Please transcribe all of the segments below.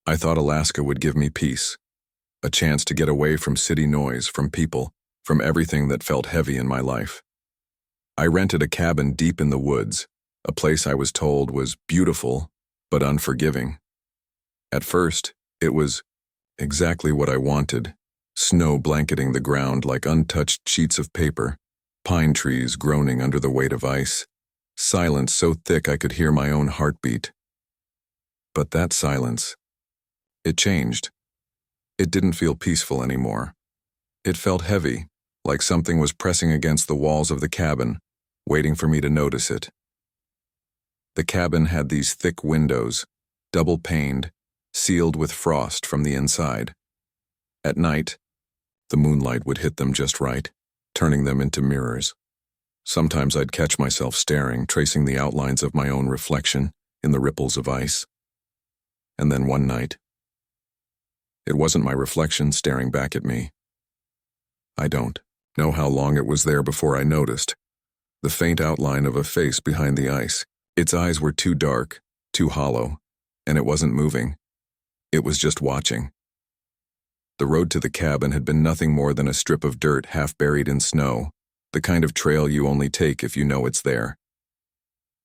I thought Alaska would give me peace, a chance to get away from city noise, from people, from everything that felt heavy in my life. I rented a cabin deep in the woods, a place I was told was beautiful but unforgiving. At first, it was exactly what I wanted: snow blanketing the ground like untouched sheets of paper, pine trees groaning under the weight of ice, silence so thick I could hear my own heartbeat. But that silence, it changed. It didn't feel peaceful anymore. It felt heavy, like something was pressing against the walls of the cabin, waiting for me to notice it. The cabin had these thick windows, double-paned, sealed with frost from the inside. At night, the moonlight would hit them just right, turning them into mirrors. Sometimes I'd catch myself staring, tracing the outlines of my own reflection in the ripples of ice. And then one night, it wasn't my reflection staring back at me. I don't know how long it was there before I noticed the faint outline of a face behind the ice. Its eyes were too dark, too hollow, and it wasn't moving. It was just watching. The road to the cabin had been nothing more than a strip of dirt half buried in snow, the kind of trail you only take if you know it's there.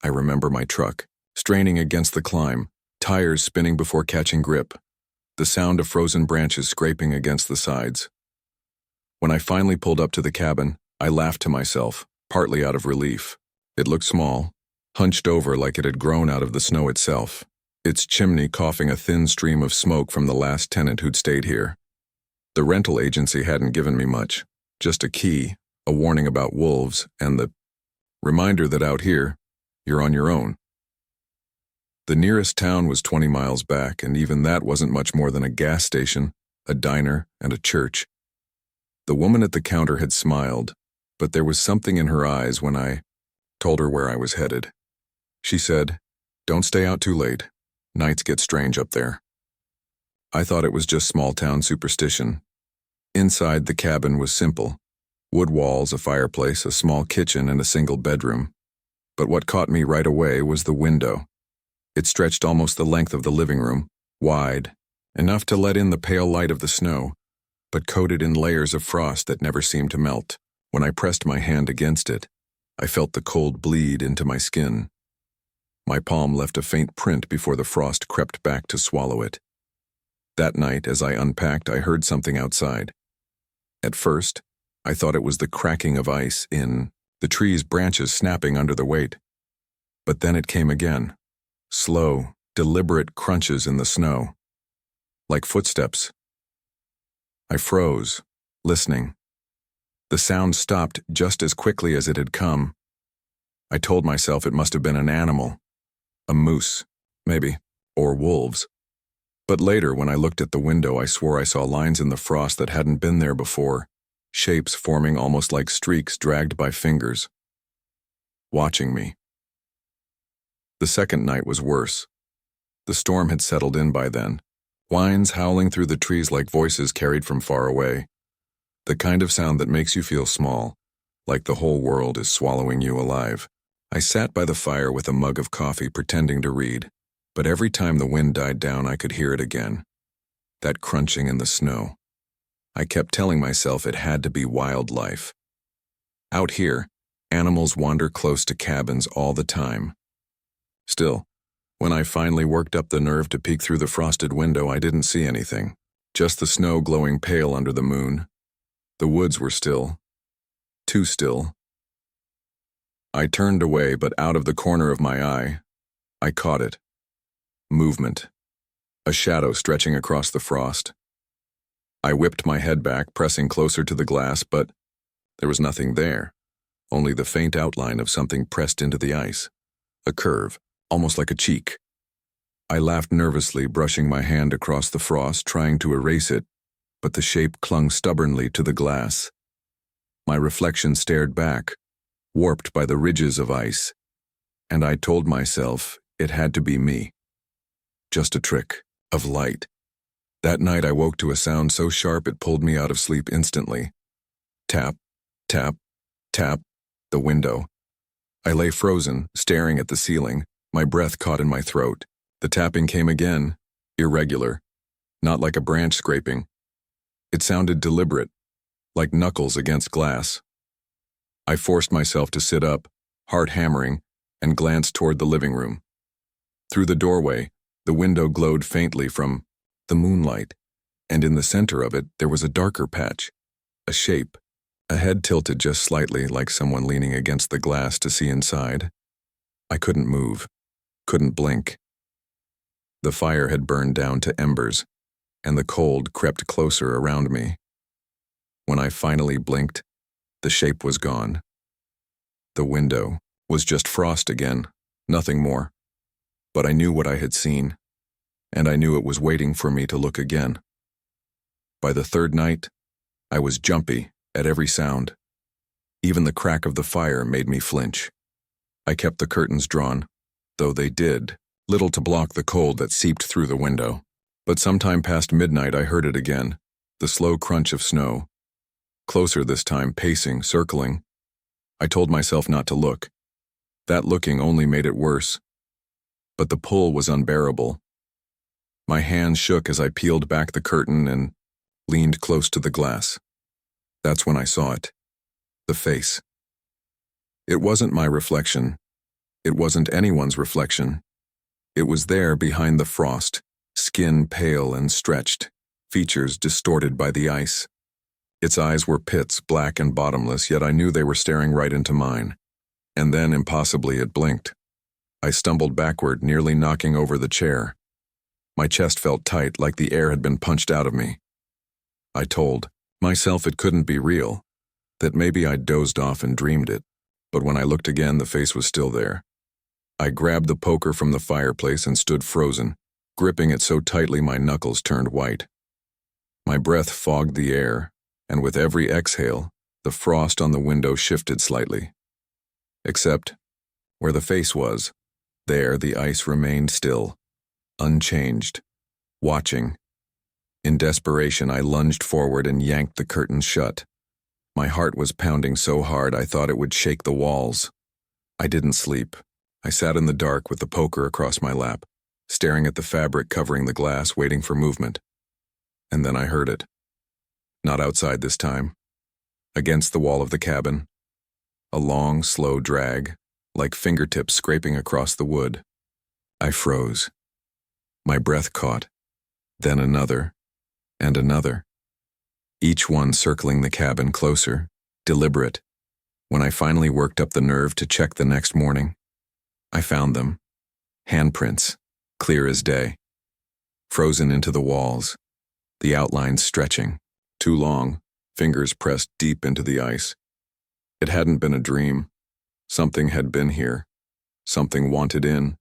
I remember my truck, straining against the climb, tires spinning before catching grip, the sound of frozen branches scraping against the sides. When I finally pulled up to the cabin, I laughed to myself, partly out of relief. It looked small, hunched over like it had grown out of the snow itself, its chimney coughing a thin stream of smoke from the last tenant who'd stayed here. The rental agency hadn't given me much, just a key, a warning about wolves, and the reminder that out here, you're on your own. The nearest town was 20 miles back, and even that wasn't much more than a gas station, a diner, and a church. The woman at the counter had smiled, but there was something in her eyes when I told her where I was headed. She said, "Don't stay out too late. Nights get strange up there." I thought it was just small-town superstition. Inside, the cabin was simple: wood walls, a fireplace, a small kitchen, and a single bedroom. But what caught me right away was the window. It stretched almost the length of the living room, wide, enough to let in the pale light of the snow, but coated in layers of frost that never seemed to melt. When I pressed my hand against it, I felt the cold bleed into my skin. My palm left a faint print before the frost crept back to swallow it. That night, as I unpacked, I heard something outside. At first, I thought it was the cracking of ice in the tree's branches snapping under the weight. But then it came again. Slow, deliberate crunches in the snow. Like footsteps. I froze, listening. The sound stopped just as quickly as it had come. I told myself it must have been an animal. A moose, maybe, or wolves. But later, when I looked at the window, I swore I saw lines in the frost that hadn't been there before, shapes forming almost like streaks dragged by fingers. Watching me. The second night was worse. The storm had settled in by then, whines howling through the trees like voices carried from far away. The kind of sound that makes you feel small, like the whole world is swallowing you alive. I sat by the fire with a mug of coffee pretending to read, but every time the wind died down I could hear it again. That crunching in the snow. I kept telling myself it had to be wildlife. Out here, animals wander close to cabins all the time. Still, when I finally worked up the nerve to peek through the frosted window, I didn't see anything. Just the snow glowing pale under the moon. The woods were still. Too still. I turned away, but out of the corner of my eye, I caught it. Movement. A shadow stretching across the frost. I whipped my head back, pressing closer to the glass, but there was nothing there. Only the faint outline of something pressed into the ice. A curve, almost like a cheek. I laughed nervously, brushing my hand across the frost, trying to erase it, but the shape clung stubbornly to the glass. My reflection stared back, warped by the ridges of ice, and I told myself it had to be me. Just a trick of light. That night I woke to a sound so sharp it pulled me out of sleep instantly. Tap, tap, tap, the window. I lay frozen, staring at the ceiling, my breath caught in my throat. The tapping came again, irregular, not like a branch scraping. It sounded deliberate, like knuckles against glass. I forced myself to sit up, heart hammering, and glanced toward the living room. Through the doorway, the window glowed faintly from the moonlight, and in the center of it there was a darker patch, a shape, a head tilted just slightly like someone leaning against the glass to see inside. I couldn't move, couldn't blink. The fire had burned down to embers, and the cold crept closer around me. When I finally blinked, the shape was gone. The window was just frost again, nothing more. But I knew what I had seen, and I knew it was waiting for me to look again. By the third night, I was jumpy at every sound. Even the crack of the fire made me flinch. I kept the curtains drawn, though they did little to block the cold that seeped through the window. But sometime past midnight I heard it again, the slow crunch of snow. Closer this time, pacing, circling. I told myself not to look. That looking only made it worse. But the pull was unbearable. My hands shook as I peeled back the curtain and leaned close to the glass. That's when I saw it. The face. It wasn't my reflection. It wasn't anyone's reflection. It was there behind the frost, skin pale and stretched, features distorted by the ice. Its eyes were pits, black and bottomless, yet I knew they were staring right into mine. And then, impossibly, it blinked. I stumbled backward, nearly knocking over the chair. My chest felt tight, like the air had been punched out of me. I told myself it couldn't be real, that maybe I'd dozed off and dreamed it. But when I looked again, the face was still there. I grabbed the poker from the fireplace and stood frozen, gripping it so tightly my knuckles turned white. My breath fogged the air, and with every exhale, the frost on the window shifted slightly. Except, where the face was, there the ice remained still, unchanged, watching. In desperation, I lunged forward and yanked the curtains shut. My heart was pounding so hard I thought it would shake the walls. I didn't sleep. I sat in the dark with the poker across my lap, staring at the fabric covering the glass, waiting for movement. And then I heard it. Not outside this time. Against the wall of the cabin. A long, slow drag, like fingertips scraping across the wood. I froze. My breath caught. Then another, and another. Each one circling the cabin closer, deliberate. When I finally worked up the nerve to check the next morning, I found them. Handprints, clear as day. Frozen into the walls, the outlines stretching, too long, fingers pressed deep into the ice. It hadn't been a dream. Something had been here. Something wanted in.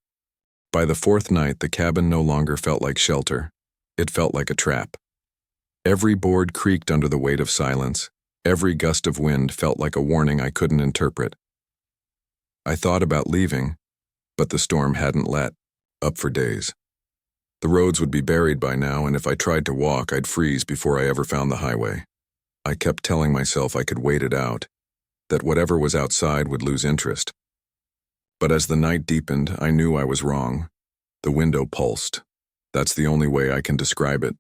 By the fourth night, the cabin no longer felt like shelter. It felt like a trap. Every board creaked under the weight of silence. Every gust of wind felt like a warning I couldn't interpret. I thought about leaving, but the storm hadn't let up for days. The roads would be buried by now, and if I tried to walk, I'd freeze before I ever found the highway. I kept telling myself I could wait it out, that whatever was outside would lose interest. But as the night deepened, I knew I was wrong. The window pulsed. That's the only way I can describe it.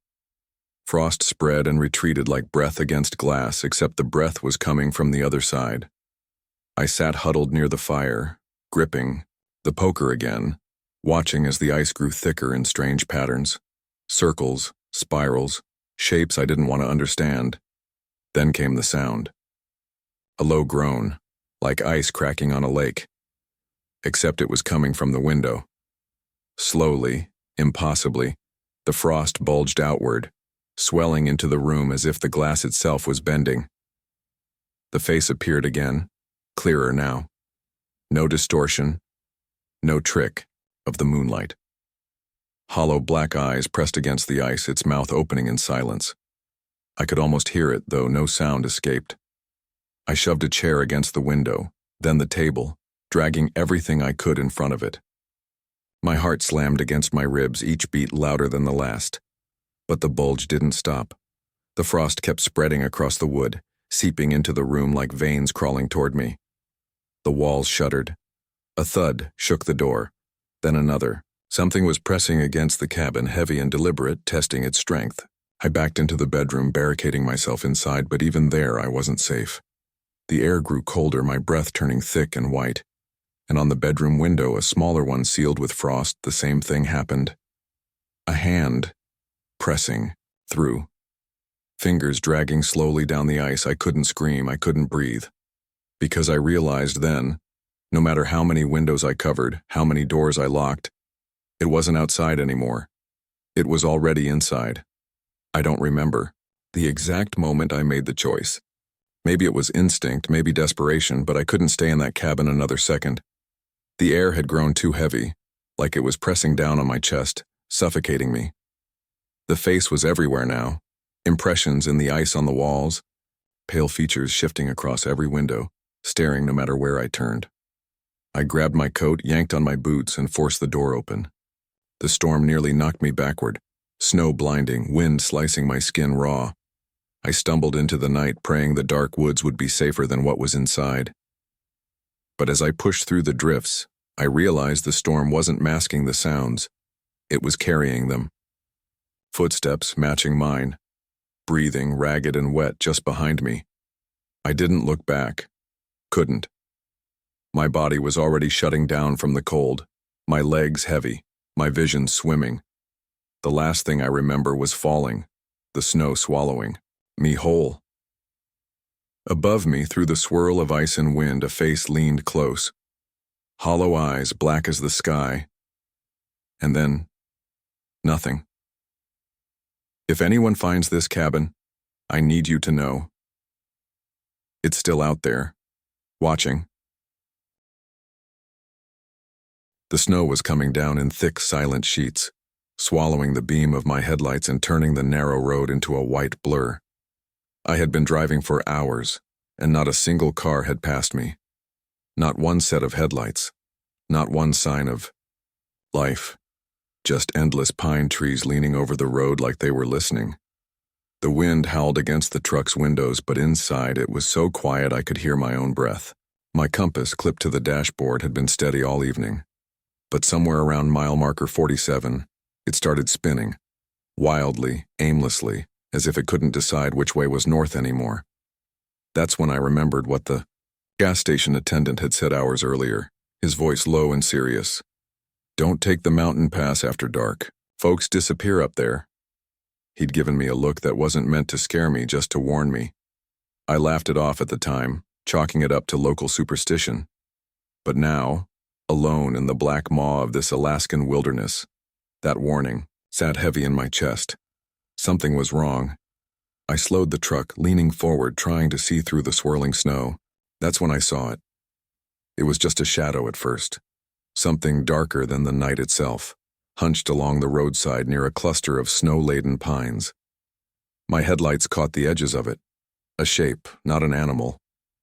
Frost spread and retreated like breath against glass, except the breath was coming from the other side. I sat huddled near the fire, gripping the poker again, watching as the ice grew thicker in strange patterns. Circles, spirals, shapes I didn't want to understand. Then came the sound. A low groan, like ice cracking on a lake. Except it was coming from the window. Slowly, impossibly, the frost bulged outward, swelling into the room as if the glass itself was bending. The face appeared again, clearer now. No distortion, no trick of the moonlight. Hollow black eyes pressed against the ice, its mouth opening in silence. I could almost hear it, though no sound escaped. I shoved a chair against the window, then the table, dragging everything I could in front of it. My heart slammed against my ribs, each beat louder than the last. But the bulge didn't stop. The frost kept spreading across the wood, seeping into the room like veins crawling toward me. The walls shuddered. A thud shook the door, then another, Something was pressing against the cabin, heavy and deliberate, testing its strength. I backed into the bedroom, barricading myself inside, but even there I wasn't safe. The air grew colder, my breath turning thick and white. And on the bedroom window, a smaller one sealed with frost, the same thing happened. A hand pressing through. Fingers dragging slowly down the ice. I couldn't scream, I couldn't breathe. Because I realized then, no matter how many windows I covered, how many doors I locked, it wasn't outside anymore. It was already inside. I don't remember the exact moment I made the choice. Maybe it was instinct, maybe desperation, but I couldn't stay in that cabin another second. The air had grown too heavy, like it was pressing down on my chest, suffocating me. The face was everywhere now, impressions in the ice on the walls, pale features shifting across every window, staring no matter where I turned. I grabbed my coat, yanked on my boots, and forced the door open. The storm nearly knocked me backward, snow blinding, wind slicing my skin raw. I stumbled into the night, praying the dark woods would be safer than what was inside. But as I pushed through the drifts, I realized the storm wasn't masking the sounds. It was carrying them. Footsteps matching mine, breathing ragged and wet just behind me. I didn't look back. Couldn't. My body was already shutting down from the cold, my legs heavy, my vision swimming. The last thing I remember was falling, the snow swallowing me whole. Above me, through the swirl of ice and wind, a face leaned close. Hollow eyes, black as the sky. And then, nothing. If anyone finds this cabin, I need you to know. It's still out there, watching. The snow was coming down in thick, silent sheets, swallowing the beam of my headlights and turning the narrow road into a white blur. I had been driving for hours, and not a single car had passed me. Not one set of headlights, not one sign of life, just endless pine trees leaning over the road like they were listening. The wind howled against the truck's windows, but inside it was so quiet I could hear my own breath. My compass, clipped to the dashboard, had been steady all evening. But somewhere around mile marker 47, it started spinning, wildly, aimlessly, as if it couldn't decide which way was north anymore. That's when I remembered what the gas station attendant had said hours earlier, his voice low and serious. "Don't take the mountain pass after dark. Folks disappear up there." He'd given me a look that wasn't meant to scare me, just to warn me. I laughed it off at the time, chalking it up to local superstition. But now, alone in the black maw of this Alaskan wilderness, that warning sat heavy in my chest. Something was wrong. I slowed the truck, leaning forward, trying to see through the swirling snow. That's when I saw it. It was just a shadow at first. Something darker than the night itself, hunched along the roadside near a cluster of snow-laden pines. My headlights caught the edges of it. A shape, not an animal,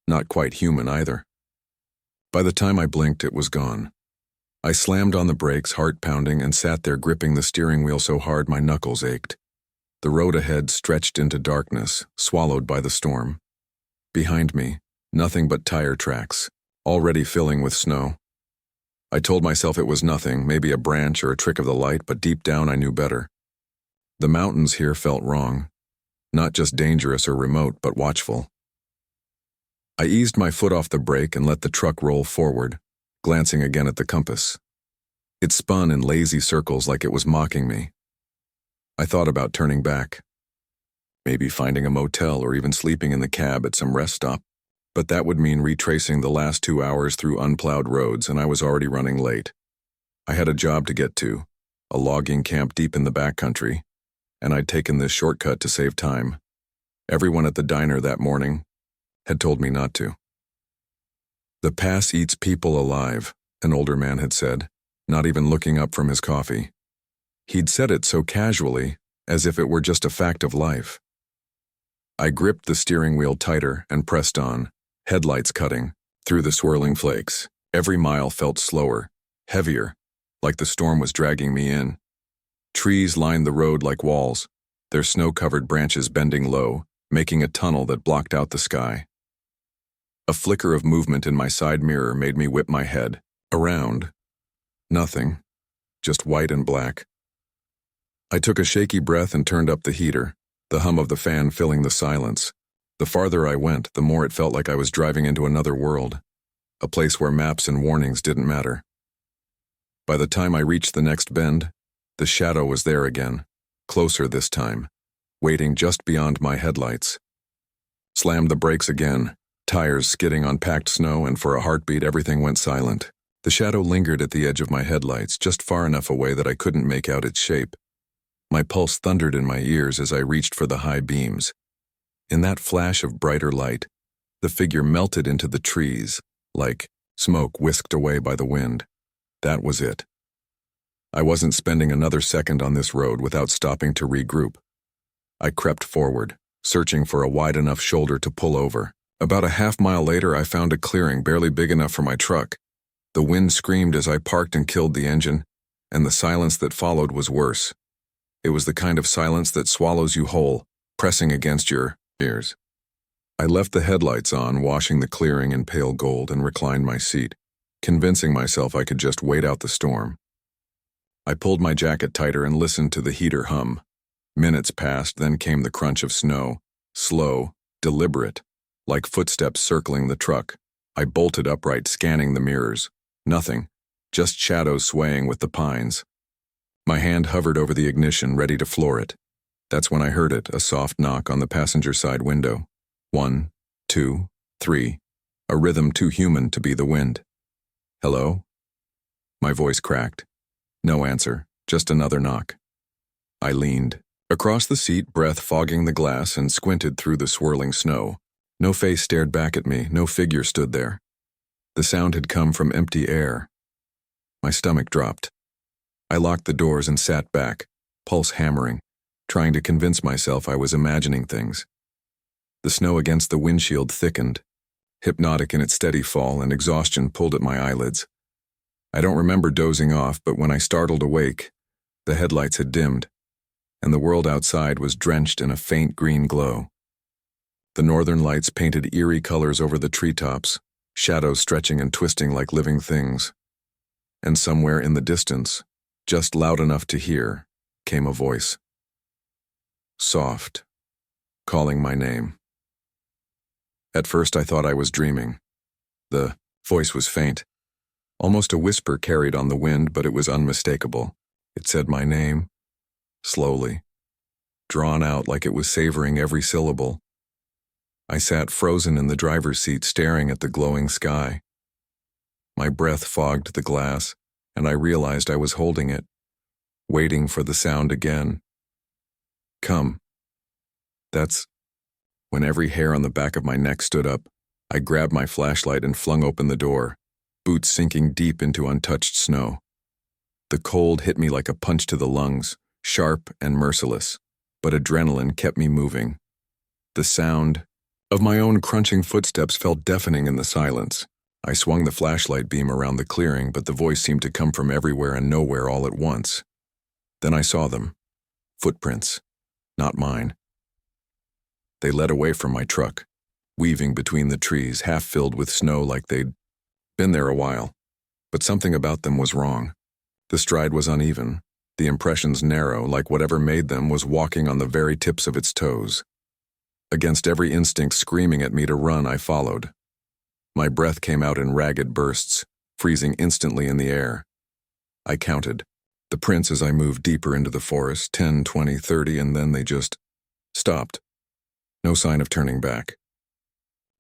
not quite human either. By the time I blinked, it was gone. I slammed on the brakes, heart pounding, and sat there gripping the steering wheel so hard my knuckles ached. The road ahead stretched into darkness, swallowed by the storm. Behind me, nothing but tire tracks, already filling with snow. I told myself it was nothing, maybe a branch or a trick of the light, but deep down I knew better. The mountains here felt wrong, not just dangerous or remote, but watchful. I eased my foot off the brake and let the truck roll forward, glancing again at the compass. It spun in lazy circles like it was mocking me. I thought about turning back, maybe finding a motel or even sleeping in the cab at some rest stop, but that would mean retracing the last 2 hours through unplowed roads, and I was already running late. I had a job to get to, a logging camp deep in the backcountry, and I'd taken this shortcut to save time. Everyone at the diner that morning had told me not to. "The pass eats people alive," an older man had said, not even looking up from his coffee. He'd said it so casually, as if it were just a fact of life. I gripped the steering wheel tighter and pressed on, headlights cutting through the swirling flakes. Every mile felt slower, heavier, like the storm was dragging me in. Trees lined the road like walls, their snow-covered branches bending low, making a tunnel that blocked out the sky. A flicker of movement in my side mirror made me whip my head. Around. Nothing. just white and black. I took a shaky breath and turned up the heater, the hum of the fan filling the silence. The farther I went, the more it felt like I was driving into another world, a place where maps and warnings didn't matter. By the time I reached the next bend, the shadow was there again, closer this time, waiting just beyond my headlights. Slammed the brakes again, tires skidding on packed snow, and for a heartbeat everything went silent. The shadow lingered at the edge of my headlights, just far enough away that I couldn't make out its shape. My pulse thundered in my ears as I reached for the high beams. In that flash of brighter light, the figure melted into the trees, like smoke whisked away by the wind. That was it. I wasn't spending another second on this road without stopping to regroup. I crept forward, searching for a wide enough shoulder to pull over. About a half-mile later, I found a clearing barely big enough for my truck. The wind screamed as I parked and killed the engine, and the silence that followed was worse. It was the kind of silence that swallows you whole, pressing against your ears. I left the headlights on, washing the clearing in pale gold, and reclined my seat, convincing myself I could just wait out the storm. I pulled my jacket tighter and listened to the heater hum. Minutes passed, then came the crunch of snow, slow, deliberate, like footsteps circling the truck. I bolted upright, scanning the mirrors. Nothing, just shadows swaying with the pines. My hand hovered over the ignition, ready to floor it. That's when I heard it, a soft knock on the passenger side window. 1, 2, 3, a rhythm too human to be the wind. Hello? My voice cracked. No answer, just another knock. I leaned across the seat, breath fogging the glass, and squinted through the swirling snow. No face stared back at me, no figure stood there. The sound had come from empty air. My stomach dropped. I locked the doors and sat back, pulse hammering, trying to convince myself I was imagining things. The snow against the windshield thickened, hypnotic in its steady fall, and exhaustion pulled at my eyelids. I don't remember dozing off, but when I startled awake, the headlights had dimmed, and the world outside was drenched in a faint green glow. The northern lights painted eerie colors over the treetops, shadows stretching and twisting like living things. And somewhere in the distance, just loud enough to hear, came a voice. Soft, calling my name. At first I thought I was dreaming. The voice was faint, almost a whisper carried on the wind, but it was unmistakable. It said my name, slowly, drawn out like it was savoring every syllable. I sat frozen in the driver's seat, staring at the glowing sky. My breath fogged the glass, and I realized I was holding it, waiting for the sound again. Come. That's when every hair on the back of my neck stood up. I grabbed my flashlight and flung open the door, boots sinking deep into untouched snow. The cold hit me like a punch to the lungs, sharp and merciless, but adrenaline kept me moving. The sound of my own crunching footsteps felt deafening in the silence. I swung the flashlight beam around the clearing, but the voice seemed to come from everywhere and nowhere all at once. Then I saw them. Footprints. Not mine. They led away from my truck, weaving between the trees, half filled with snow like they'd been there a while. But something about them was wrong. The stride was uneven, the impressions narrow, like whatever made them was walking on the very tips of its toes. Against every instinct screaming at me to run, I followed. My breath came out in ragged bursts, freezing instantly in the air. I counted the prints as I moved deeper into the forest, 10, 20, 30, and then they just stopped. No sign of turning back.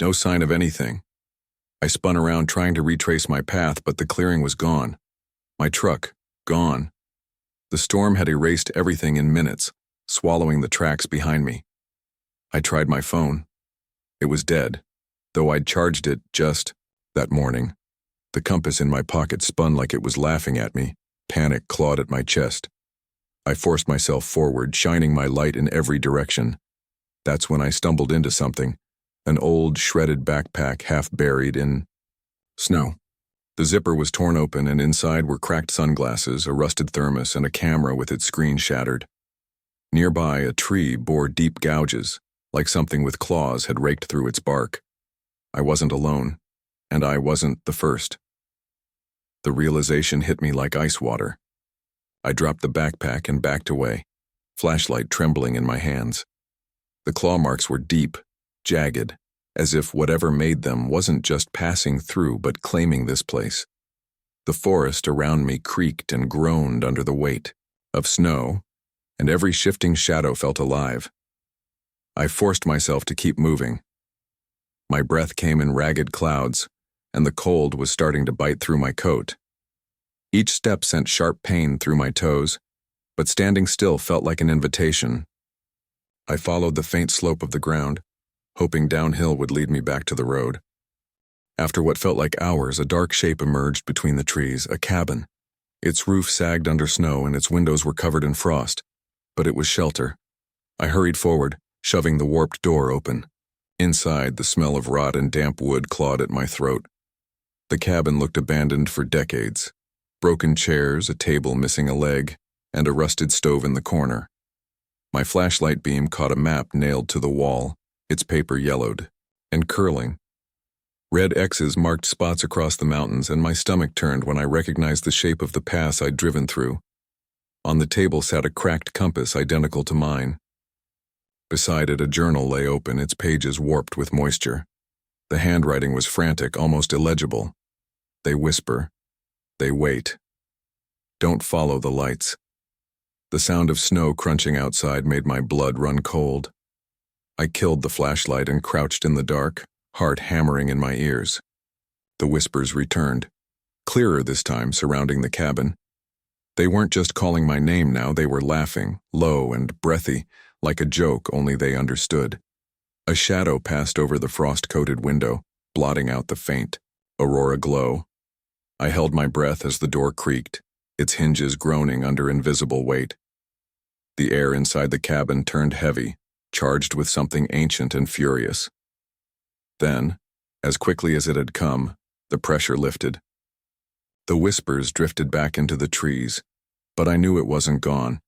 No sign of anything. I spun around trying to retrace my path, but the clearing was gone. My truck, gone. The storm had erased everything in minutes, swallowing the tracks behind me. I tried my phone. It was dead, though I'd charged it just that morning. The compass in my pocket spun like it was laughing at me. Panic clawed at my chest. I forced myself forward, shining my light in every direction. That's when I stumbled into something, an old, shredded backpack half buried in snow. The zipper was torn open, and inside were cracked sunglasses, a rusted thermos, and a camera with its screen shattered. Nearby, a tree bore deep gouges, like something with claws had raked through its bark. I wasn't alone, and I wasn't the first. The realization hit me like ice water. I dropped the backpack and backed away, flashlight trembling in my hands. The claw marks were deep, jagged, as if whatever made them wasn't just passing through but claiming this place. The forest around me creaked and groaned under the weight of snow, and every shifting shadow felt alive. I forced myself to keep moving. My breath came in ragged clouds, and the cold was starting to bite through my coat. Each step sent sharp pain through my toes, but standing still felt like an invitation. I followed the faint slope of the ground, hoping downhill would lead me back to the road. After what felt like hours, a dark shape emerged between the trees, a cabin. Its roof sagged under snow and its windows were covered in frost, but it was shelter. I hurried forward, shoving the warped door open. Inside, the smell of rot and damp wood clawed at my throat. The cabin looked abandoned for decades. Broken chairs, a table missing a leg, and a rusted stove in the corner. My flashlight beam caught a map nailed to the wall, its paper yellowed and curling. Red X's marked spots across the mountains, and my stomach turned when I recognized the shape of the pass I'd driven through. On the table sat a cracked compass identical to mine. Beside it, a journal lay open, its pages warped with moisture. The handwriting was frantic, almost illegible. They whisper. They wait. Don't follow the lights. The sound of snow crunching outside made my blood run cold. I killed the flashlight and crouched in the dark, heart hammering in my ears. The whispers returned, clearer this time, surrounding the cabin. They weren't just calling my name now, they were laughing, low and breathy, like a joke only they understood. A shadow passed over the frost-coated window, blotting out the faint aurora glow. I held my breath as the door creaked, its hinges groaning under invisible weight. The air inside the cabin turned heavy, charged with something ancient and furious. Then, as quickly as it had come, the pressure lifted. The whispers drifted back into the trees, but I knew it wasn't gone.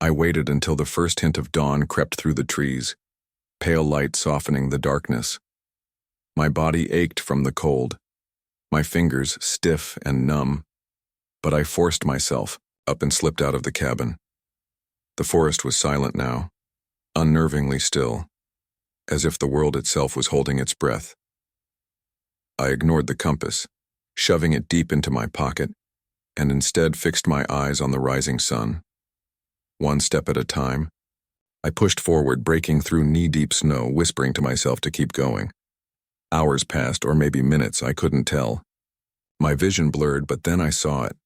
I waited until the first hint of dawn crept through the trees, pale light softening the darkness. My body ached from the cold, my fingers stiff and numb, but I forced myself up and slipped out of the cabin. The forest was silent now, unnervingly still, as if the world itself was holding its breath. I ignored the compass, shoving it deep into my pocket, and instead fixed my eyes on the rising sun. One step at a time, I pushed forward, breaking through knee-deep snow, whispering to myself to keep going. Hours passed, or maybe minutes, I couldn't tell. My vision blurred, but then I saw it.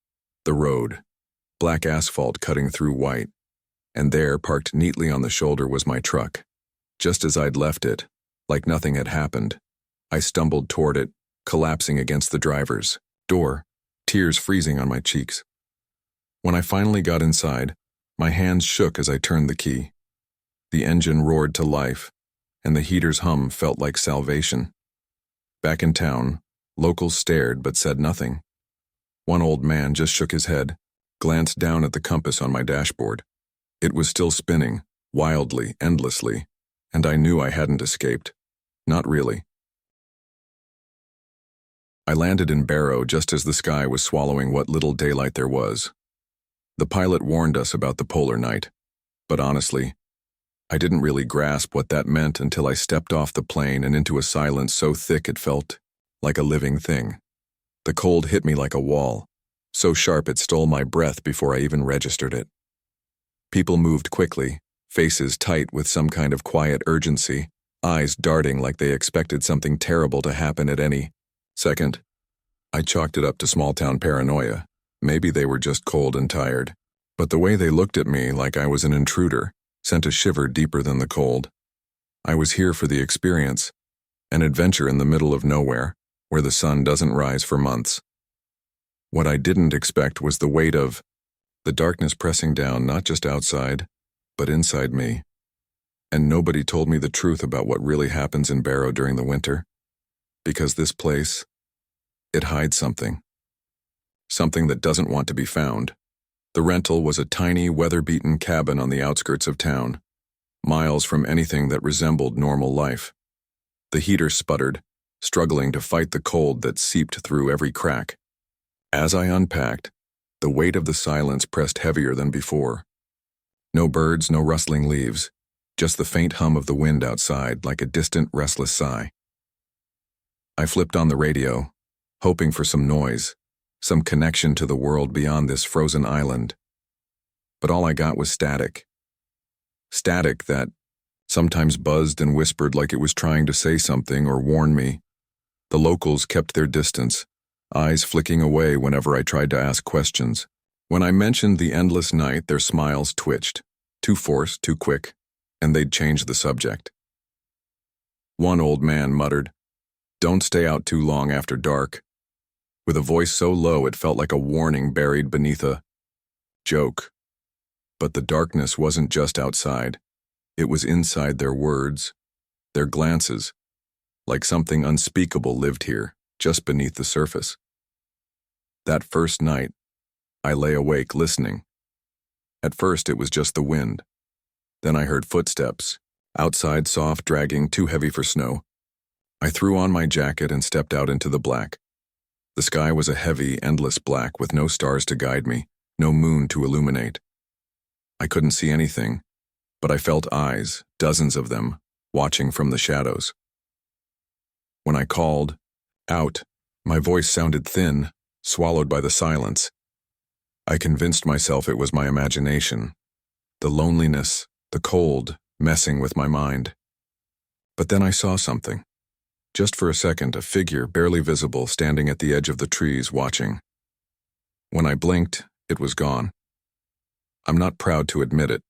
The road, black asphalt cutting through white, and there, parked neatly on the shoulder, was my truck. Just as I'd left it, like nothing had happened, I stumbled toward it, collapsing against the driver's door, tears freezing on my cheeks. When I finally got inside, my hands shook as I turned the key. The engine roared to life, and the heater's hum felt like salvation. Back in town, locals stared but said nothing. One old man just shook his head, glanced down at the compass on my dashboard. It was still spinning, wildly, endlessly, and I knew I hadn't escaped. Not really. I landed in Barrow just as the sky was swallowing what little daylight there was. The pilot warned us about the polar night, but honestly, I didn't really grasp what that meant until I stepped off the plane and into a silence so thick it felt like a living thing. The cold hit me like a wall, so sharp it stole my breath before I even registered it. People moved quickly, faces tight with some kind of quiet urgency, eyes darting like they expected something terrible to happen at any second. I chalked it up to small-town paranoia. Maybe they were just cold and tired. But the way they looked at me like I was an intruder sent a shiver deeper than the cold. I was here for the experience, an adventure in the middle of nowhere, where the sun doesn't rise for months. What I didn't expect was the weight of the darkness pressing down not just outside, but inside me. And nobody told me the truth about what really happens in Barrow during the winter. Because this place, it hides something. Something that doesn't want to be found. The rental was a tiny, weather-beaten cabin on the outskirts of town, miles from anything that resembled normal life. The heater sputtered, struggling to fight the cold that seeped through every crack. As I unpacked, The weight of the silence pressed heavier than before. No birds, no rustling leaves, just the faint hum of the wind outside, like a distant, restless sigh. I flipped on the radio, hoping for some noise, some connection to the world beyond this frozen island. But all I got was static. Static that sometimes buzzed and whispered like it was trying to say something or warn me. The locals kept their distance, eyes flicking away whenever I tried to ask questions. When I mentioned the endless night, their smiles twitched, too forced, too quick, and they'd change the subject. One old man muttered, "Don't stay out too long after dark," with a voice so low it felt like a warning buried beneath a joke. But the darkness wasn't just outside. It was inside their words, their glances, like something unspeakable lived here, just beneath the surface. That first night, I lay awake listening. At first it was just the wind. Then I heard footsteps, outside soft, dragging, too heavy for snow. I threw on my jacket and stepped out into the black. The sky was a heavy, endless black with no stars to guide me, no moon to illuminate. I couldn't see anything, but I felt eyes, dozens of them, watching from the shadows. When I called, out, my voice sounded thin, swallowed by the silence. I convinced myself it was my imagination, the loneliness, the cold, messing with my mind. But then I saw something. Just for a second, a figure barely visible standing at the edge of the trees watching. When I blinked, it was gone. I'm not proud to admit it,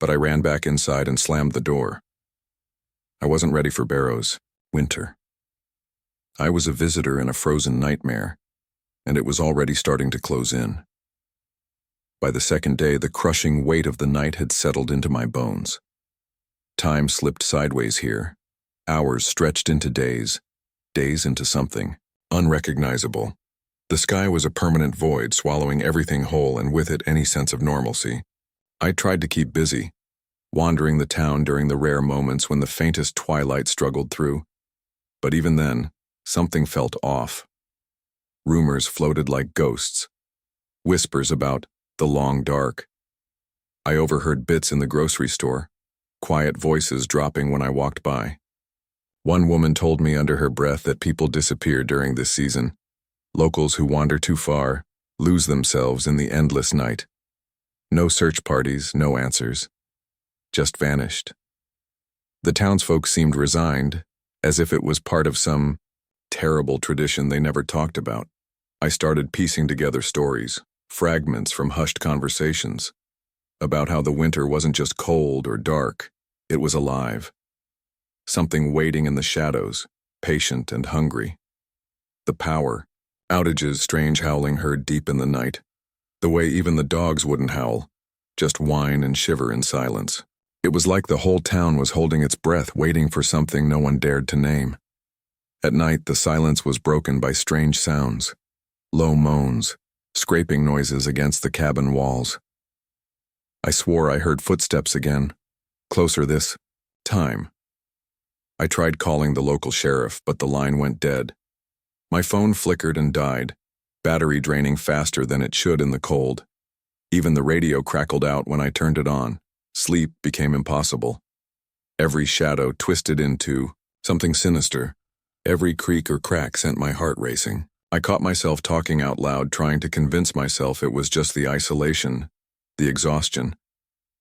but I ran back inside and slammed the door. I wasn't ready for Barrow's winter. I was a visitor in a frozen nightmare, and it was already starting to close in. By the second day, the crushing weight of the night had settled into my bones. Time slipped sideways here. Hours stretched into days, days into something unrecognizable. The sky was a permanent void, swallowing everything whole, and with it any sense of normalcy. I tried to keep busy, wandering the town during the rare moments when the faintest twilight struggled through. But even then, something felt off. Rumors floated like ghosts, whispers about the long dark. I overheard bits in the grocery store, quiet voices dropping when I walked by. One woman told me under her breath that people disappear during this season. Locals who wander too far lose themselves in the endless night. No search parties, no answers. Just vanished. The townsfolk seemed resigned, as if it was part of some terrible tradition they never talked about. I started piecing together stories, fragments from hushed conversations, about how the winter wasn't just cold or dark, it was alive. Something waiting in the shadows, patient and hungry. The power, outages, strange howling heard deep in the night, the way even the dogs wouldn't howl, just whine and shiver in silence. It was like the whole town was holding its breath, waiting for something no one dared to name. At night, the silence was broken by strange sounds, low moans, scraping noises against the cabin walls. I swore I heard footsteps again, closer this time. I tried calling the local sheriff, but the line went dead. My phone flickered and died, battery draining faster than it should in the cold. Even the radio crackled out when I turned it on. Sleep became impossible. Every shadow twisted into something sinister. Every creak or crack sent my heart racing. I caught myself talking out loud, trying to convince myself it was just the isolation, the exhaustion.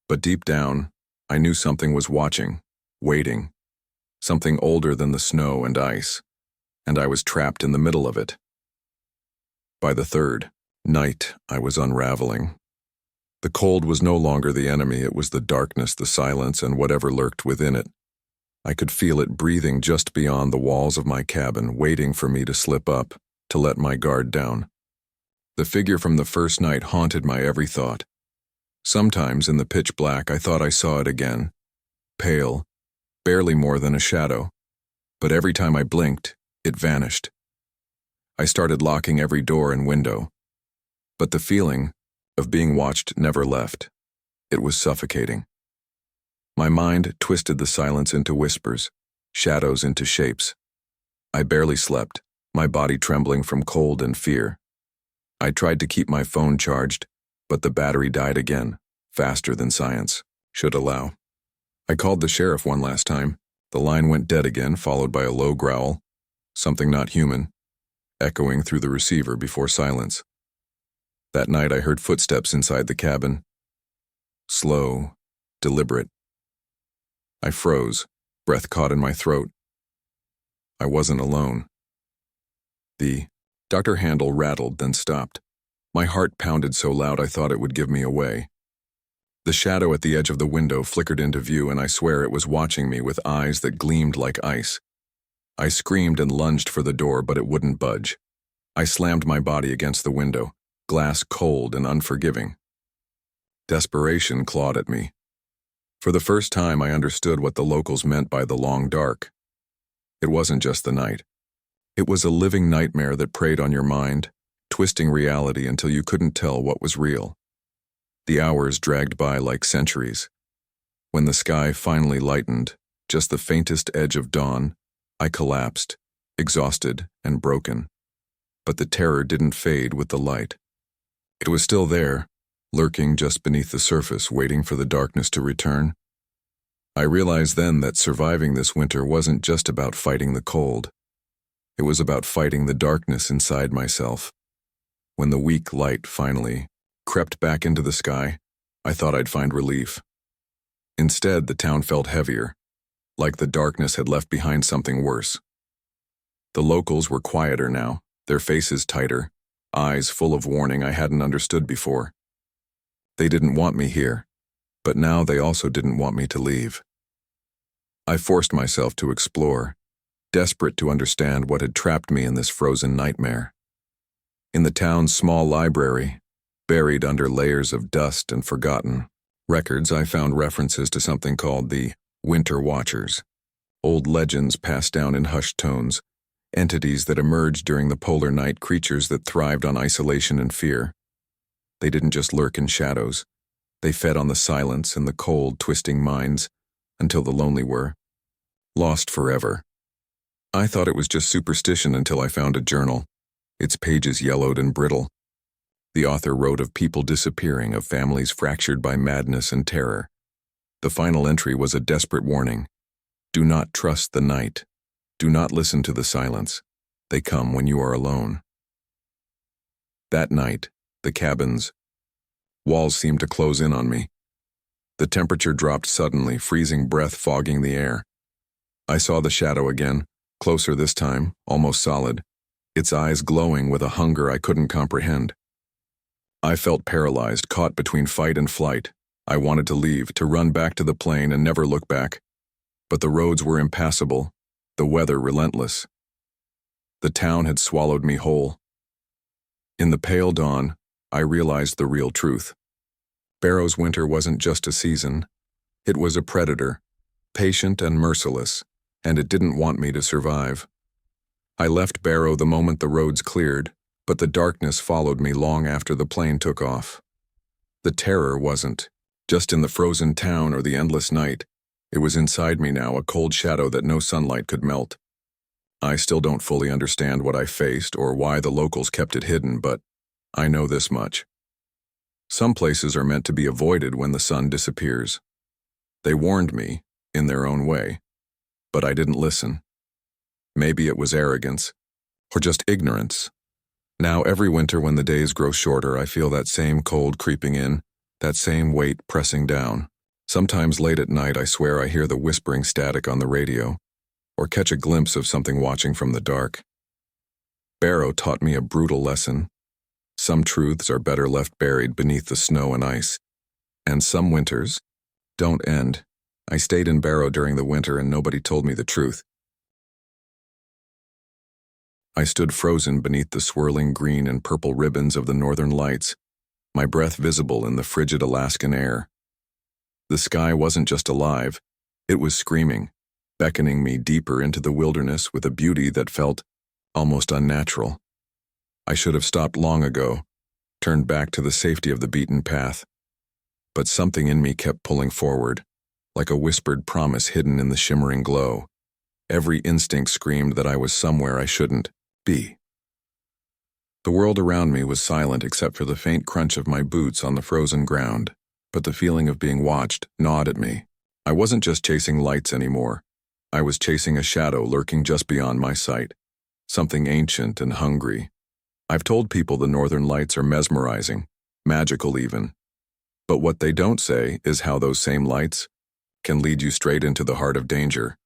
But deep down, I knew something was watching, waiting. Something older than the snow and ice, and I was trapped in the middle of it. By the third night, I was unraveling. The cold was no longer the enemy, it was the darkness, the silence, and whatever lurked within it. I could feel it breathing just beyond the walls of my cabin, waiting for me to slip up, to let my guard down. The figure from the first night haunted my every thought. Sometimes in the pitch black, I thought I saw it again, pale, barely more than a shadow, but every time I blinked, it vanished. I started locking every door and window, but the feeling of being watched never left. It was suffocating. My mind twisted the silence into whispers, shadows into shapes. I barely slept, my body trembling from cold and fear. I tried to keep my phone charged, but the battery died again, faster than science should allow. I called the sheriff one last time. The line went dead again, followed by a low growl, something not human, echoing through the receiver before silence. That night I heard footsteps inside the cabin. Slow, deliberate. I froze, breath caught in my throat. I wasn't alone. The Dr. handle rattled, then stopped. My heart pounded so loud I thought it would give me away. The shadow at the edge of the window flickered into view, and I swear it was watching me with eyes that gleamed like ice. I screamed and lunged for the door, but it wouldn't budge. I slammed my body against the window, glass cold and unforgiving. Desperation clawed at me. For the first time, I understood what the locals meant by the long dark. It wasn't just the night. It was a living nightmare that preyed on your mind, twisting reality until you couldn't tell what was real. The hours dragged by like centuries. When the sky finally lightened, just the faintest edge of dawn, I collapsed, exhausted and broken. But the terror didn't fade with the light. It was still there, lurking just beneath the surface, waiting for the darkness to return. I realized then that surviving this winter wasn't just about fighting the cold. It was about fighting the darkness inside myself. When the weak light finally crept back into the sky, I thought I'd find relief. Instead, the town felt heavier, like the darkness had left behind something worse. The locals were quieter now, their faces tighter, eyes full of warning I hadn't understood before. They didn't want me here, but now they also didn't want me to leave. I forced myself to explore, desperate to understand what had trapped me in this frozen nightmare. In the town's small library, buried under layers of dust and forgotten records, I found references to something called the Winter Watchers, old legends passed down in hushed tones, entities that emerged during the polar night, creatures that thrived on isolation and fear. They didn't just lurk in shadows. They fed on the silence and the cold, twisting minds, until the lonely were lost forever. I thought it was just superstition until I found a journal, its pages yellowed and brittle. The author wrote of people disappearing, of families fractured by madness and terror. The final entry was a desperate warning. Do not trust the night. Do not listen to the silence. They come when you are alone. That night, the cabin's walls seemed to close in on me. The temperature dropped suddenly, freezing breath fogging the air. I saw the shadow again, closer this time, almost solid, its eyes glowing with a hunger I couldn't comprehend. I felt paralyzed, caught between fight and flight. I wanted to leave, to run back to the plane and never look back. But the roads were impassable, the weather relentless. The town had swallowed me whole. In the pale dawn, I realized the real truth. Barrow's winter wasn't just a season. It was a predator, patient and merciless, and it didn't want me to survive. I left Barrow the moment the roads cleared, but the darkness followed me long after the plane took off. The terror wasn't just in the frozen town or the endless night. It was inside me now, a cold shadow that no sunlight could melt. I still don't fully understand what I faced or why the locals kept it hidden, but I know this much. Some places are meant to be avoided when the sun disappears. They warned me, in their own way, but I didn't listen. Maybe it was arrogance, or just ignorance. Now every winter when the days grow shorter, I feel that same cold creeping in, that same weight pressing down. Sometimes late at night I swear I hear the whispering static on the radio, or catch a glimpse of something watching from the dark. Barrow taught me a brutal lesson. Some truths are better left buried beneath the snow and ice. And some winters don't end. I stayed in Barrow during the winter and nobody told me the truth. I stood frozen beneath the swirling green and purple ribbons of the northern lights, my breath visible in the frigid Alaskan air. The sky wasn't just alive, it was screaming, beckoning me deeper into the wilderness with a beauty that felt almost unnatural. I should have stopped long ago, turned back to the safety of the beaten path. But something in me kept pulling forward, like a whispered promise hidden in the shimmering glow. Every instinct screamed that I was somewhere I shouldn't be. The world around me was silent except for the faint crunch of my boots on the frozen ground, but the feeling of being watched gnawed at me. I wasn't just chasing lights anymore. I was chasing a shadow lurking just beyond my sight, something ancient and hungry. I've told people the northern lights are mesmerizing, magical even. But what they don't say is how those same lights can lead you straight into the heart of danger.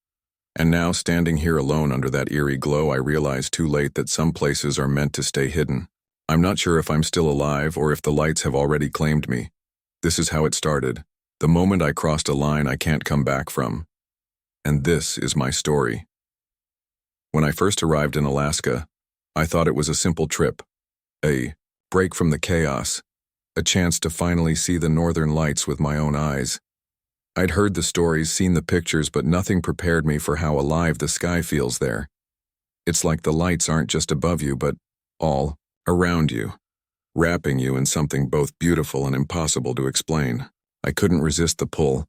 And now, standing here alone under that eerie glow, I realize too late that some places are meant to stay hidden. I'm not sure if I'm still alive or if the lights have already claimed me. This is how it started, the moment I crossed a line I can't come back from. And this is my story. When I first arrived in Alaska, I thought it was a simple trip, a break from the chaos, a chance to finally see the northern lights with my own eyes. I'd heard the stories, seen the pictures, but nothing prepared me for how alive the sky feels there. It's like the lights aren't just above you, but all around you, wrapping you in something both beautiful and impossible to explain. I couldn't resist the pull.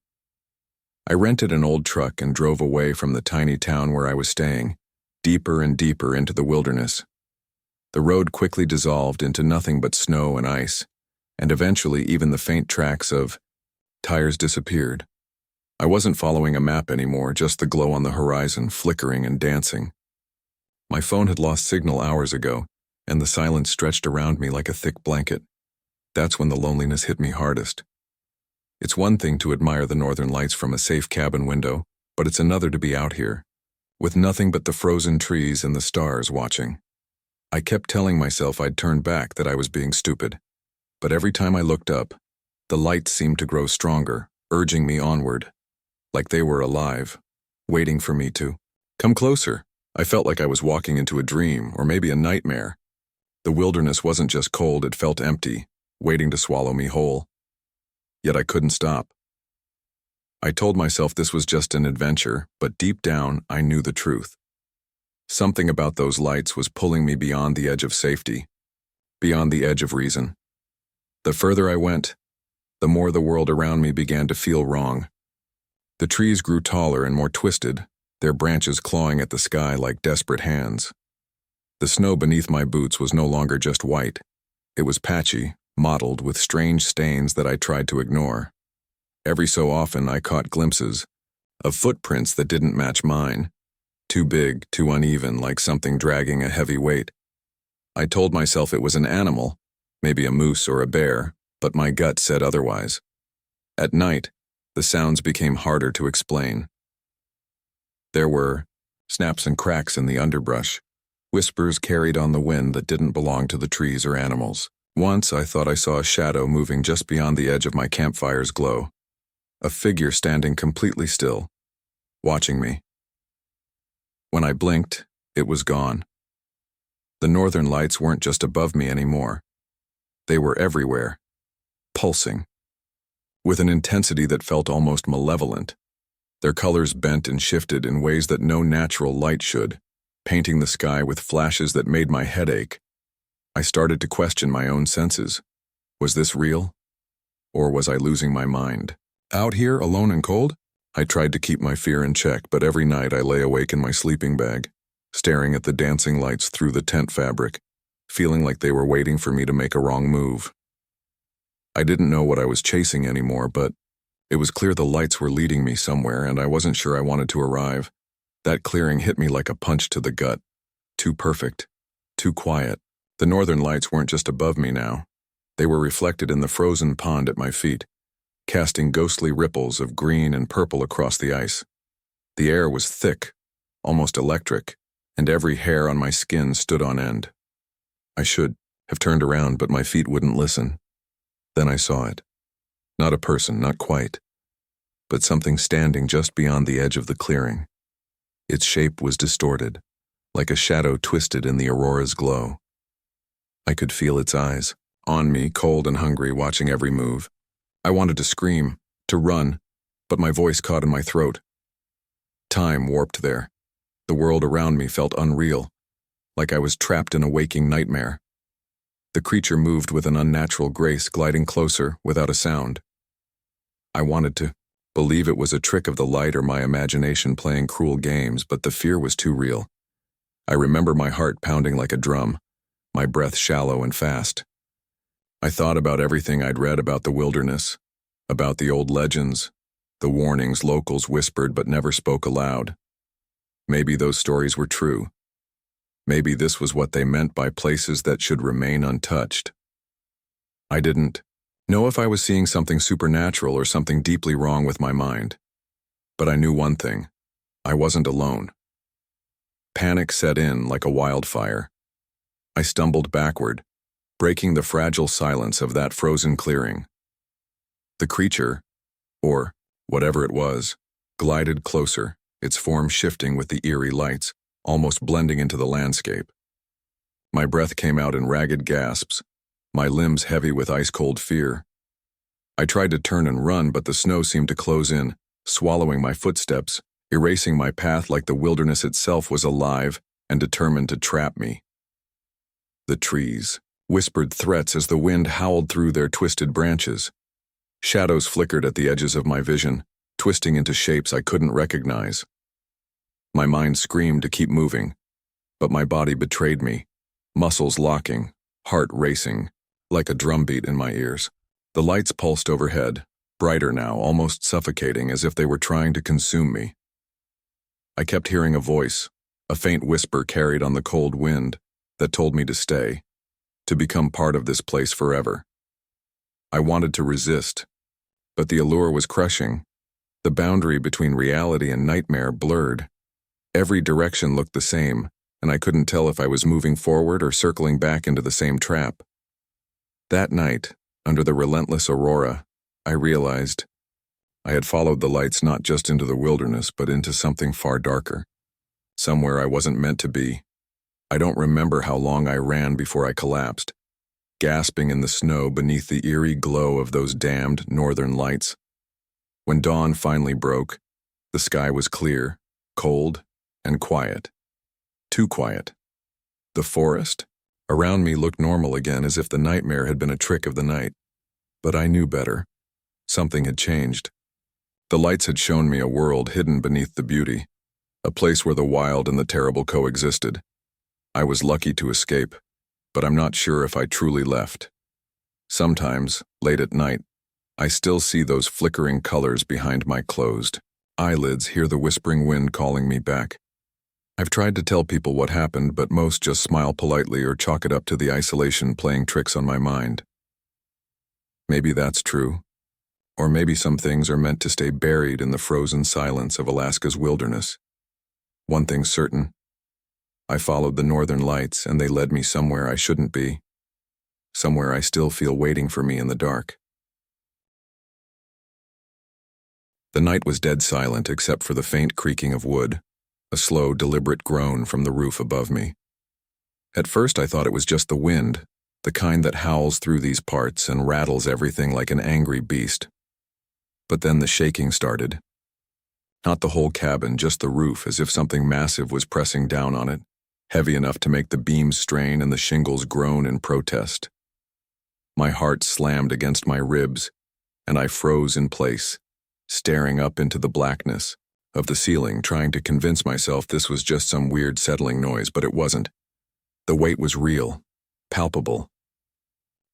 I rented an old truck and drove away from the tiny town where I was staying, deeper and deeper into the wilderness. The road quickly dissolved into nothing but snow and ice, and eventually even the faint tracks of tires disappeared. I wasn't following a map anymore, just the glow on the horizon, flickering and dancing. My phone had lost signal hours ago, and the silence stretched around me like a thick blanket. That's when the loneliness hit me hardest. It's one thing to admire the northern lights from a safe cabin window, but it's another to be out here, with nothing but the frozen trees and the stars watching. I kept telling myself I'd turn back, that I was being stupid. But every time I looked up, the lights seemed to grow stronger, urging me onward, like they were alive, waiting for me to come closer. I felt like I was walking into a dream, or maybe a nightmare. The wilderness wasn't just cold, it felt empty, waiting to swallow me whole. Yet I couldn't stop. I told myself this was just an adventure, but deep down, I knew the truth. Something about those lights was pulling me beyond the edge of safety, beyond the edge of reason. The further I went, the more the world around me began to feel wrong. The trees grew taller and more twisted, their branches clawing at the sky like desperate hands. The snow beneath my boots was no longer just white. It was patchy, mottled with strange stains that I tried to ignore. Every so often I caught glimpses of footprints that didn't match mine, too big, too uneven, like something dragging a heavy weight. I told myself it was an animal, maybe a moose or a bear, but my gut said otherwise. At night, the sounds became harder to explain. There were snaps and cracks in the underbrush, whispers carried on the wind that didn't belong to the trees or animals. Once I thought I saw a shadow moving just beyond the edge of my campfire's glow, a figure standing completely still, watching me. When I blinked, it was gone. The northern lights weren't just above me anymore. They were everywhere, pulsing, with an intensity that felt almost malevolent. Their colors bent and shifted in ways that no natural light should, painting the sky with flashes that made my head ache. I started to question my own senses. Was this real? Or was I losing my mind? Out here, alone and cold? I tried to keep my fear in check, but every night I lay awake in my sleeping bag, staring at the dancing lights through the tent fabric, feeling like they were waiting for me to make a wrong move. I didn't know what I was chasing anymore, but it was clear the lights were leading me somewhere, and I wasn't sure I wanted to arrive. That clearing hit me like a punch to the gut. Too perfect, too quiet. The northern lights weren't just above me now. They were reflected in the frozen pond at my feet, casting ghostly ripples of green and purple across the ice. The air was thick, almost electric, and every hair on my skin stood on end. I should have turned around, but my feet wouldn't listen. Then I saw it. Not a person, not quite, but something standing just beyond the edge of the clearing. Its shape was distorted, like a shadow twisted in the aurora's glow. I could feel its eyes, on me, cold and hungry, watching every move. I wanted to scream, to run, but my voice caught in my throat. Time warped there. The world around me felt unreal, like I was trapped in a waking nightmare. The creature moved with an unnatural grace, gliding closer without a sound. I wanted to believe it was a trick of the light or my imagination playing cruel games, but the fear was too real. I remember my heart pounding like a drum, my breath shallow and fast. I thought about everything I'd read about the wilderness, about the old legends, the warnings locals whispered but never spoke aloud. Maybe those stories were true. Maybe this was what they meant by places that should remain untouched. I didn't know if I was seeing something supernatural or something deeply wrong with my mind. But I knew one thing: I wasn't alone. Panic set in like a wildfire. I stumbled backward, breaking the fragile silence of that frozen clearing. The creature, or whatever it was, glided closer, its form shifting with the eerie lights, almost blending into the landscape. My breath came out in ragged gasps, my limbs heavy with ice-cold fear. I tried to turn and run, but the snow seemed to close in, swallowing my footsteps, erasing my path like the wilderness itself was alive and determined to trap me. The trees whispered threats as the wind howled through their twisted branches. Shadows flickered at the edges of my vision, twisting into shapes I couldn't recognize. My mind screamed to keep moving, but my body betrayed me, muscles locking, heart racing, like a drumbeat in my ears. The lights pulsed overhead, brighter now, almost suffocating, as if they were trying to consume me. I kept hearing a voice, a faint whisper carried on the cold wind, that told me to stay, to become part of this place forever. I wanted to resist, but the allure was crushing. The boundary between reality and nightmare blurred. Every direction looked the same, and I couldn't tell if I was moving forward or circling back into the same trap. That night, under the relentless aurora, I realized I had followed the lights not just into the wilderness, but into something far darker, somewhere I wasn't meant to be. I don't remember how long I ran before I collapsed, gasping in the snow beneath the eerie glow of those damned northern lights. When dawn finally broke, the sky was clear, cold, and quiet. Too quiet. The forest around me looked normal again, as if the nightmare had been a trick of the night. But I knew better. Something had changed. The lights had shown me a world hidden beneath the beauty, a place where the wild and the terrible coexisted. I was lucky to escape, but I'm not sure if I truly left. Sometimes, late at night, I still see those flickering colors behind my closed eyelids, hear the whispering wind calling me back. I've tried to tell people what happened, but most just smile politely or chalk it up to the isolation playing tricks on my mind. Maybe that's true. Or maybe some things are meant to stay buried in the frozen silence of Alaska's wilderness. One thing's certain. I followed the northern lights, and they led me somewhere I shouldn't be. Somewhere I still feel waiting for me in the dark. The night was dead silent except for the faint creaking of wood, a slow, deliberate groan from the roof above me. At first I thought it was just the wind, the kind that howls through these parts and rattles everything like an angry beast. But then the shaking started. Not the whole cabin, just the roof, as if something massive was pressing down on it, heavy enough to make the beams strain and the shingles groan in protest. My heart slammed against my ribs, and I froze in place, staring up into the blackness of the ceiling, trying to convince myself this was just some weird settling noise, but it wasn't. The weight was real, palpable.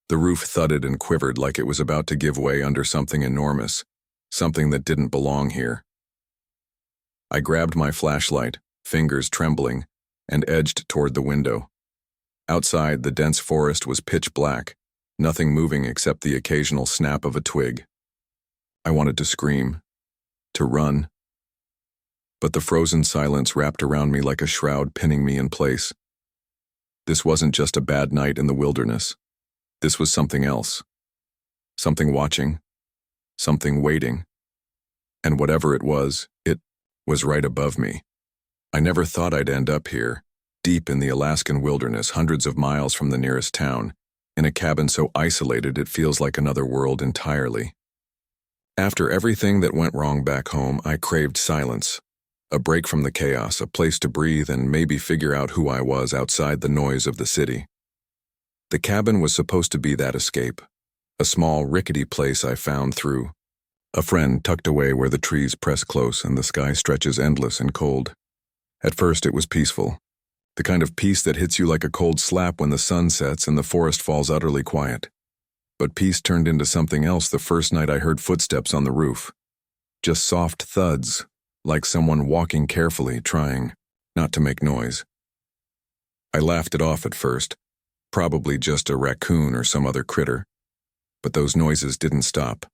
The roof thudded and quivered like it was about to give way under something enormous, something that didn't belong here. I grabbed my flashlight, fingers trembling, and edged toward the window. Outside, the dense forest was pitch black, nothing moving except the occasional snap of a twig. I wanted to scream, to run. But the frozen silence wrapped around me like a shroud, pinning me in place. This wasn't just a bad night in the wilderness. This was something else. Something watching. Something waiting. And whatever it was right above me. I never thought I'd end up here, deep in the Alaskan wilderness, hundreds of miles from the nearest town, in a cabin so isolated it feels like another world entirely. After everything that went wrong back home, I craved silence. A break from the chaos, a place to breathe and maybe figure out who I was outside the noise of the city. The cabin was supposed to be that escape, a small, rickety place I found through a friend tucked away where the trees press close and the sky stretches endless and cold. At first it was peaceful. The kind of peace that hits you like a cold slap when the sun sets and the forest falls utterly quiet. But peace turned into something else the first night I heard footsteps on the roof. Just soft thuds, like someone walking carefully, trying not to make noise. I laughed it off at first, probably just a raccoon or some other critter. But those noises didn't stop.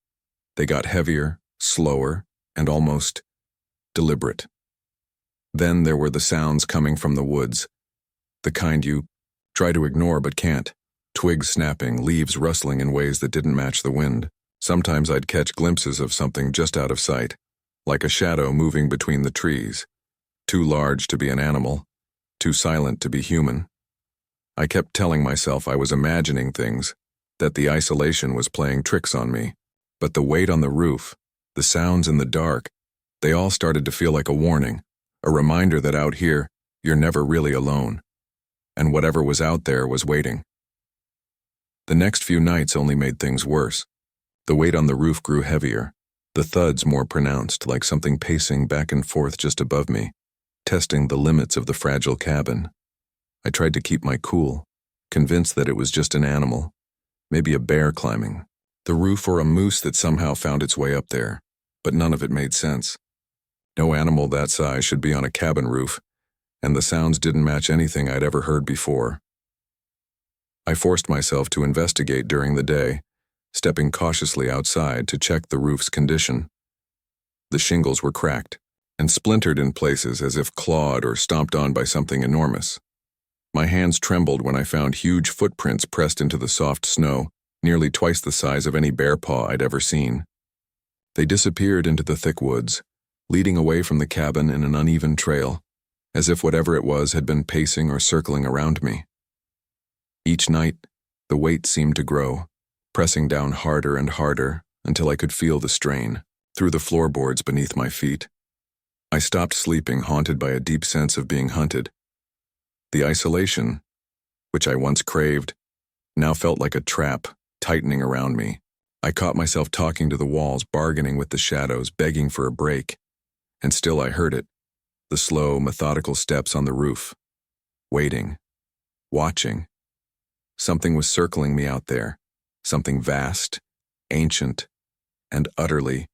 They got heavier, slower, and almost deliberate. Then there were the sounds coming from the woods, the kind you try to ignore but can't. Twigs snapping, leaves rustling in ways that didn't match the wind. Sometimes I'd catch glimpses of something just out of sight, like a shadow moving between the trees, too large to be an animal, too silent to be human. I kept telling myself I was imagining things, that the isolation was playing tricks on me. But the weight on the roof, the sounds in the dark, they all started to feel like a warning, a reminder that out here, you're never really alone. And whatever was out there was waiting. The next few nights only made things worse. The weight on the roof grew heavier, the thuds more pronounced, like something pacing back and forth just above me, testing the limits of the fragile cabin. I tried to keep my cool, convinced that it was just an animal, maybe a bear climbing the roof or a moose that somehow found its way up there, but none of it made sense. No animal that size should be on a cabin roof, and the sounds didn't match anything I'd ever heard before. I forced myself to investigate during the day, stepping cautiously outside to check the roof's condition. The shingles were cracked and splintered in places as if clawed or stomped on by something enormous. My hands trembled when I found huge footprints pressed into the soft snow, nearly twice the size of any bear paw I'd ever seen. They disappeared into the thick woods, leading away from the cabin in an uneven trail, as if whatever it was had been pacing or circling around me. Each night, the weight seemed to grow, pressing down harder and harder until I could feel the strain through the floorboards beneath my feet. I stopped sleeping, haunted by a deep sense of being hunted. The isolation, which I once craved, now felt like a trap tightening around me. I caught myself talking to the walls, bargaining with the shadows, begging for a break. And still I heard it, the slow, methodical steps on the roof. Waiting. Watching. Something was circling me out there. Something vast, ancient, and utterly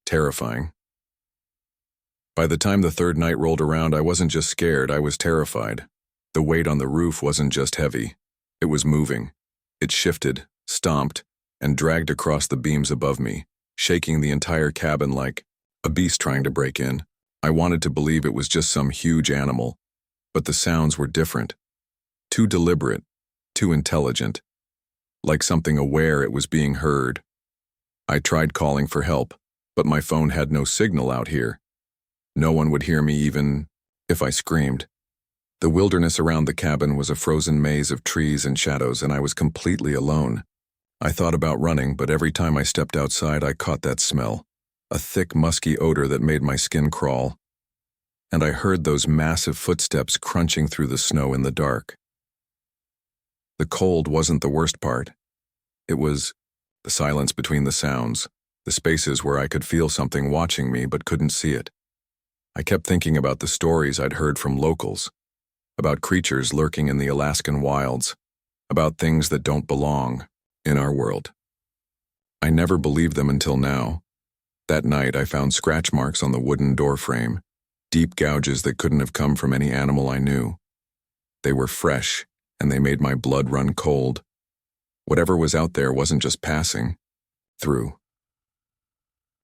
terrifying. By the time the third night rolled around, I wasn't just scared, I was terrified. The weight on the roof wasn't just heavy. It was moving. It shifted, stomped, and dragged across the beams above me, shaking the entire cabin like a beast trying to break in. I wanted to believe it was just some huge animal, but the sounds were different. Too deliberate, too intelligent, like something aware it was being heard. I tried calling for help, but my phone had no signal out here. No one would hear me even if I screamed. The wilderness around the cabin was a frozen maze of trees and shadows, and I was completely alone. I thought about running, but every time I stepped outside, I caught that smell, a thick, musky odor that made my skin crawl. And I heard those massive footsteps crunching through the snow in the dark. The cold wasn't the worst part. It was the silence between the sounds, the spaces where I could feel something watching me but couldn't see it. I kept thinking about the stories I'd heard from locals, about creatures lurking in the Alaskan wilds, about things that don't belong in our world. I never believed them until now. That night I found scratch marks on the wooden door frame, deep gouges that couldn't have come from any animal I knew. They were fresh, and they made my blood run cold. Whatever was out there wasn't just passing through.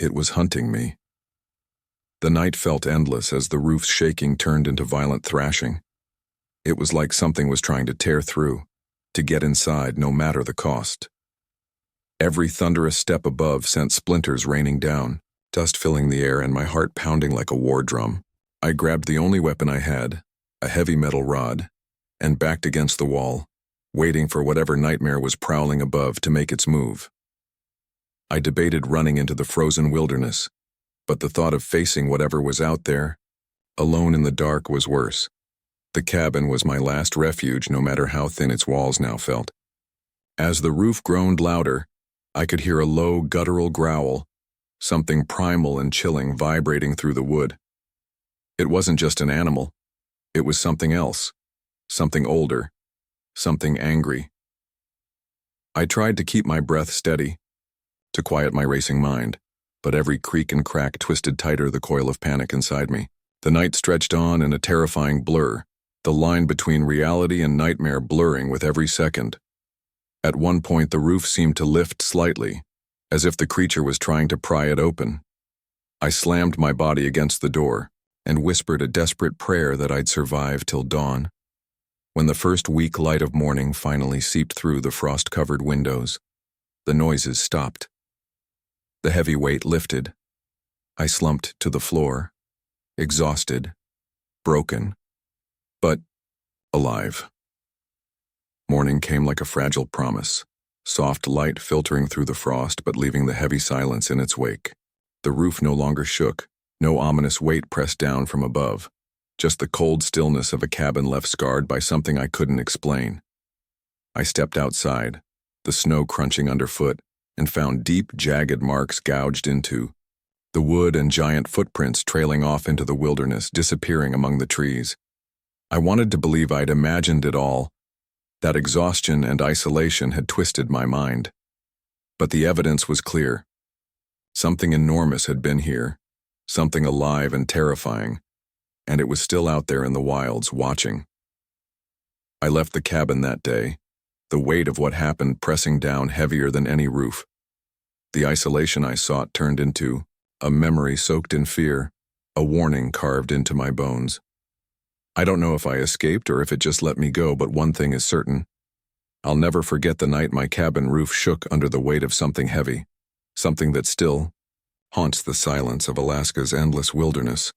It was hunting me. The night felt endless as the roof's shaking turned into violent thrashing. It was like something was trying to tear through, to get inside no matter the cost. Every thunderous step above sent splinters raining down, dust filling the air and my heart pounding like a war drum. I grabbed the only weapon I had, a heavy metal rod, and backed against the wall, waiting for whatever nightmare was prowling above to make its move. I debated running into the frozen wilderness, but the thought of facing whatever was out there, alone in the dark, was worse. The cabin was my last refuge, no matter how thin its walls now felt. As the roof groaned louder, I could hear a low, guttural growl, something primal and chilling vibrating through the wood. It wasn't just an animal. It was something else, something older, something angry. I tried to keep my breath steady, to quiet my racing mind, but every creak and crack twisted tighter the coil of panic inside me. The night stretched on in a terrifying blur, the line between reality and nightmare blurring with every second. At one point, the roof seemed to lift slightly, as if the creature was trying to pry it open. I slammed my body against the door and whispered a desperate prayer that I'd survive till dawn. When the first weak light of morning finally seeped through the frost-covered windows, the noises stopped. The heavy weight lifted. I slumped to the floor, exhausted, broken, but alive. Morning came like a fragile promise, soft light filtering through the frost but leaving the heavy silence in its wake. The roof no longer shook, no ominous weight pressed down from above, just the cold stillness of a cabin left scarred by something I couldn't explain. I stepped outside, the snow crunching underfoot, and found deep, jagged marks gouged into the wood and giant footprints trailing off into the wilderness, disappearing among the trees. I wanted to believe I'd imagined it all, that exhaustion and isolation had twisted my mind. But the evidence was clear. Something enormous had been here, something alive and terrifying, and it was still out there in the wilds watching. I left the cabin that day, the weight of what happened pressing down heavier than any roof. The isolation I sought turned into a memory soaked in fear, a warning carved into my bones. I don't know if I escaped or if it just let me go, but one thing is certain. I'll never forget the night my cabin roof shook under the weight of something heavy, something that still haunts the silence of Alaska's endless wilderness.